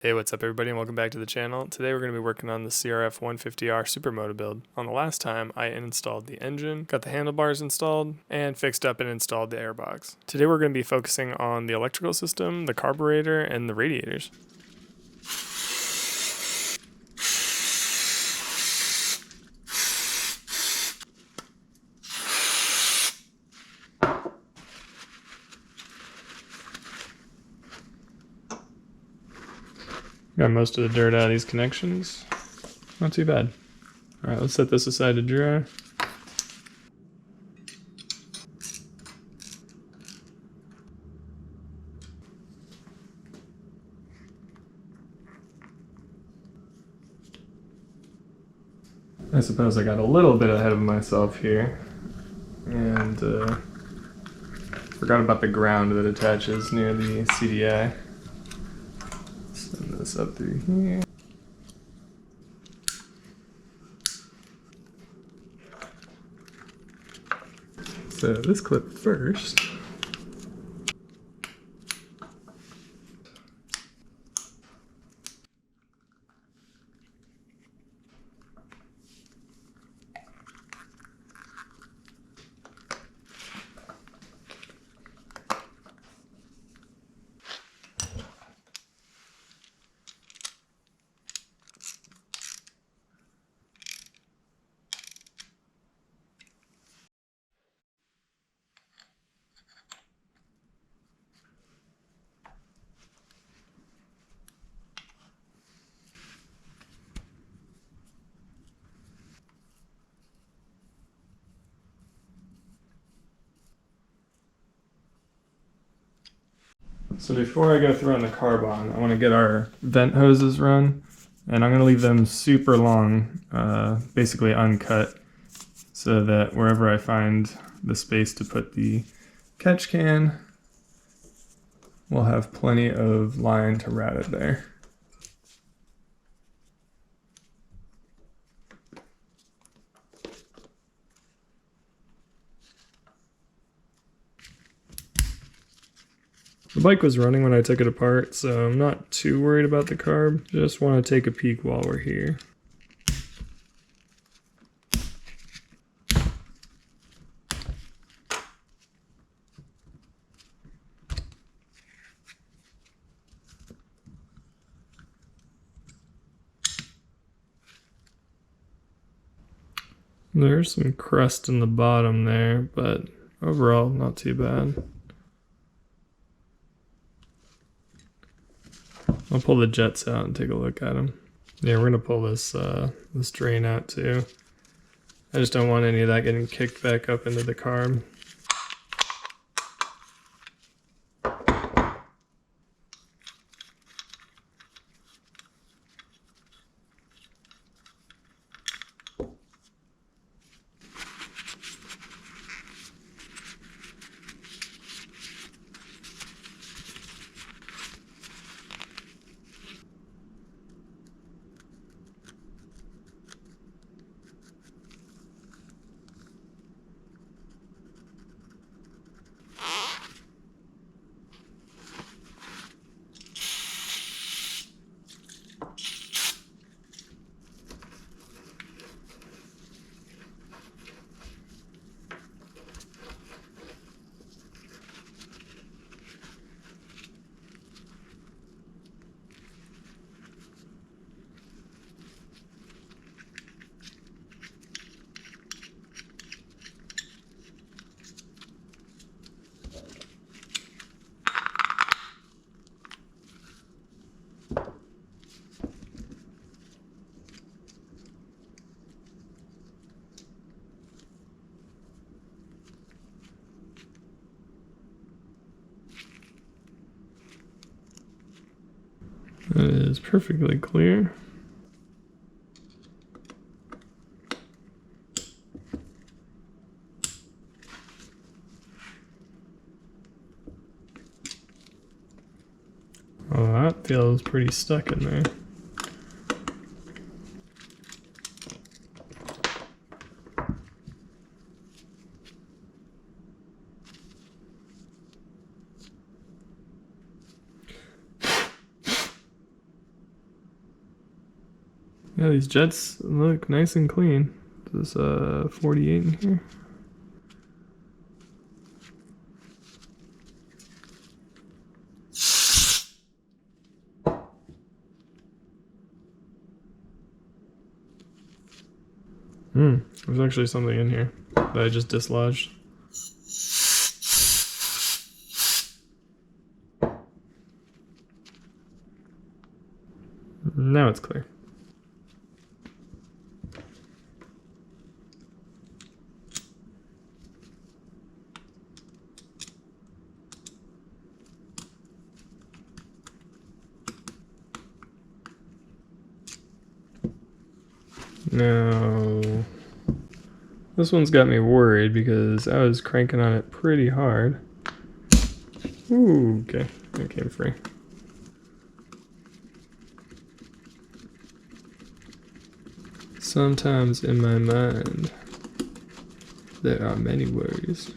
Hey, what's up everybody and welcome back to the channel. Today we're going to be working on the Crf150R Supermoto build. On the last time, I installed the engine, got the handlebars installed, and fixed up and installed the airbox. Today we're going to be focusing on the electrical system, the carburetor, and the radiators. Got most of the dirt out of these connections. Not too bad. Alright, let's set this aside to dry. I suppose I got a little bit ahead of myself here and forgot about the ground that attaches near the CDI. Send this up through here. So this clip first. So before I go throwing the carb on, I want to get our vent hoses run, and I'm going to leave them super long, basically uncut, so that wherever I find the space to put the catch can, we'll have plenty of line to route it there. The bike was running when I took it apart, so I'm not too worried about the carb. Just want to take a peek while we're here. There's some crust in the bottom there, but overall not too bad. I'll pull the jets out and take a look at them. Yeah, we're gonna pull this this drain out too. I just don't want any of that getting kicked back up into the carb. That is perfectly clear. Oh, that feels pretty stuck in there. Yeah, these jets look nice and clean. There's 48 in here. There's actually something in here that I just dislodged. Now it's clear. Now, this one's got me worried because I was cranking on it pretty hard. Ooh, okay, that came free. Sometimes in my mind, there are many worries.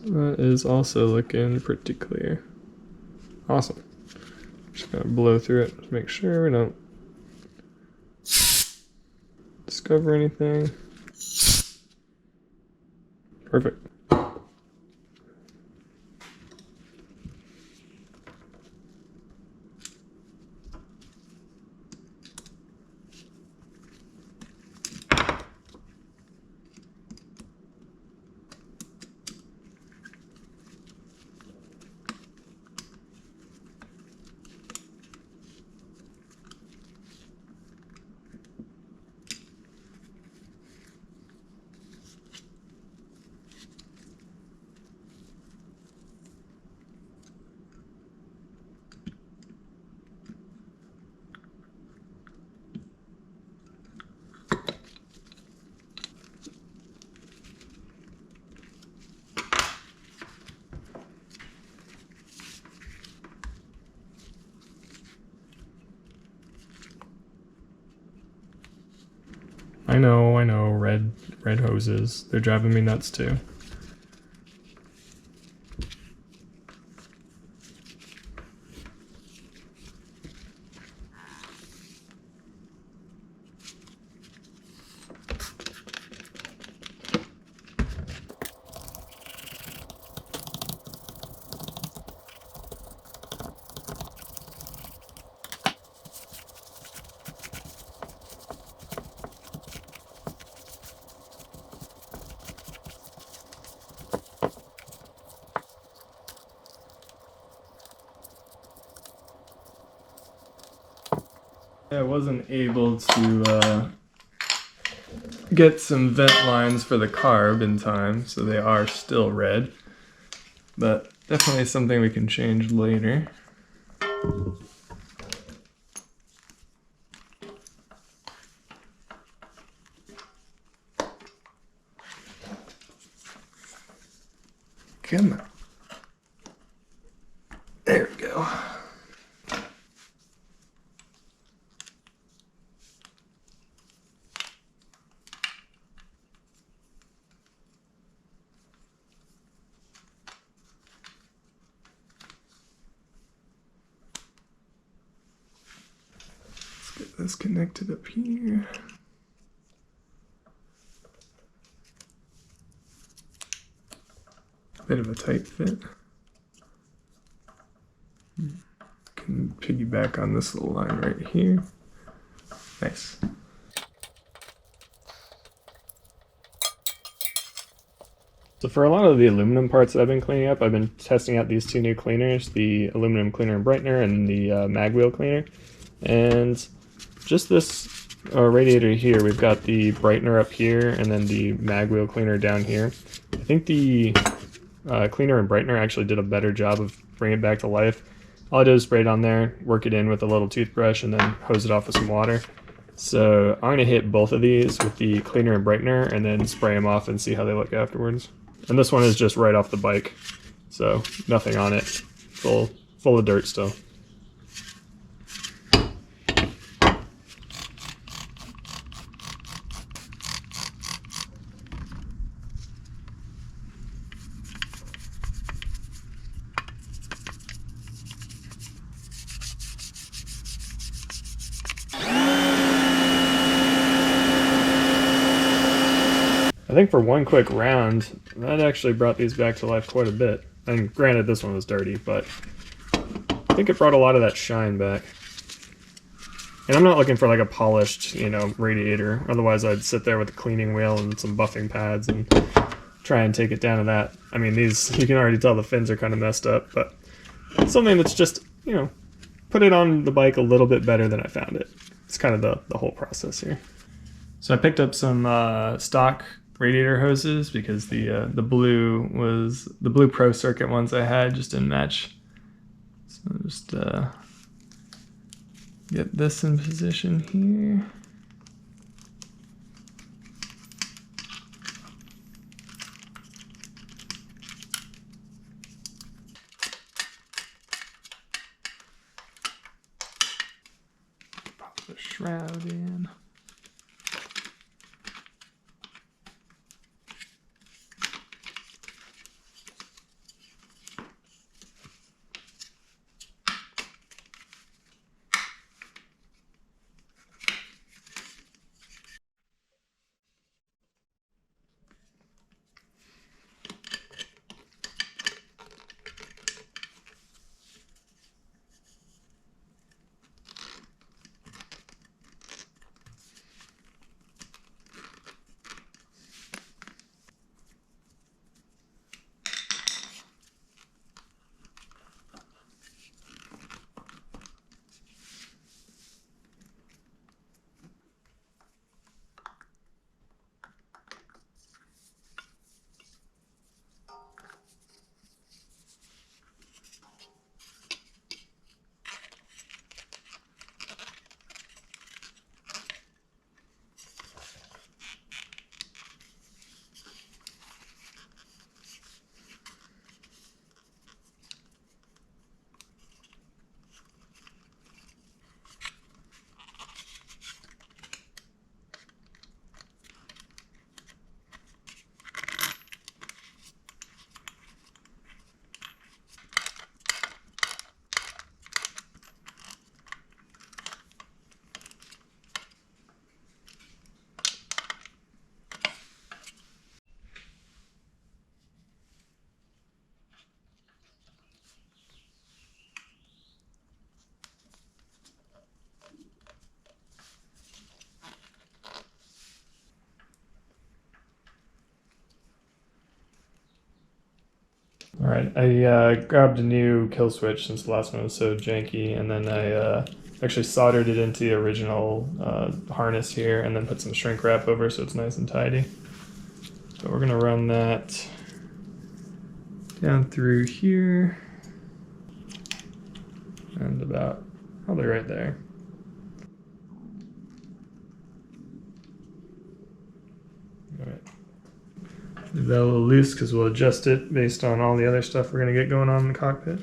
That is also looking pretty clear. Awesome. Just gonna blow through it to make sure we don't discover anything. Perfect. I know, red hoses. They're driving me nuts too. I wasn't able to get some vent lines for the carb in time, so they are still red, but definitely something we can change later. Come on. There we go. Let's get this connected up here. Bit of a tight fit. Can piggyback on this little line right here. Nice. So for a lot of the aluminum parts that I've been cleaning up, I've been testing out these two new cleaners, the aluminum cleaner and brightener and the mag wheel cleaner. And just this radiator here, we've got the brightener up here and then the mag wheel cleaner down here. I think the cleaner and brightener actually did a better job of bringing it back to life. All I did was spray it on there, work it in with a little toothbrush, and then hose it off with some water. So I'm going to hit both of these with the cleaner and brightener and then spray them off and see how they look afterwards. And this one is just right off the bike, so nothing on it, full of dirt still. I think for one quick round, that actually brought these back to life quite a bit. And granted, this one was dirty, but I think it brought a lot of that shine back. And I'm not looking for like a polished, radiator. Otherwise, I'd sit there with a cleaning wheel and some buffing pads and try and take it down to that. I mean, these, you can already tell the fins are kind of messed up, but something that's just, put it on the bike a little bit better than I found it. It's kind of the whole process here. So I picked up some stock radiator hoses because the blue Pro Circuit ones I had just didn't match. So just get this in position here. Pop the shroud in. All right, I grabbed a new kill switch since the last one was so janky, and then I actually soldered it into the original harness here, and then put some shrink wrap over so it's nice and tidy. So we're gonna run that down through here, and about probably right there. All right. Leave that a little loose because we'll adjust it based on all the other stuff we're going to get going on in the cockpit.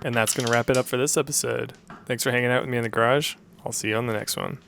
And that's going to wrap it up for this episode. Thanks for hanging out with me in the garage. I'll see you on the next one.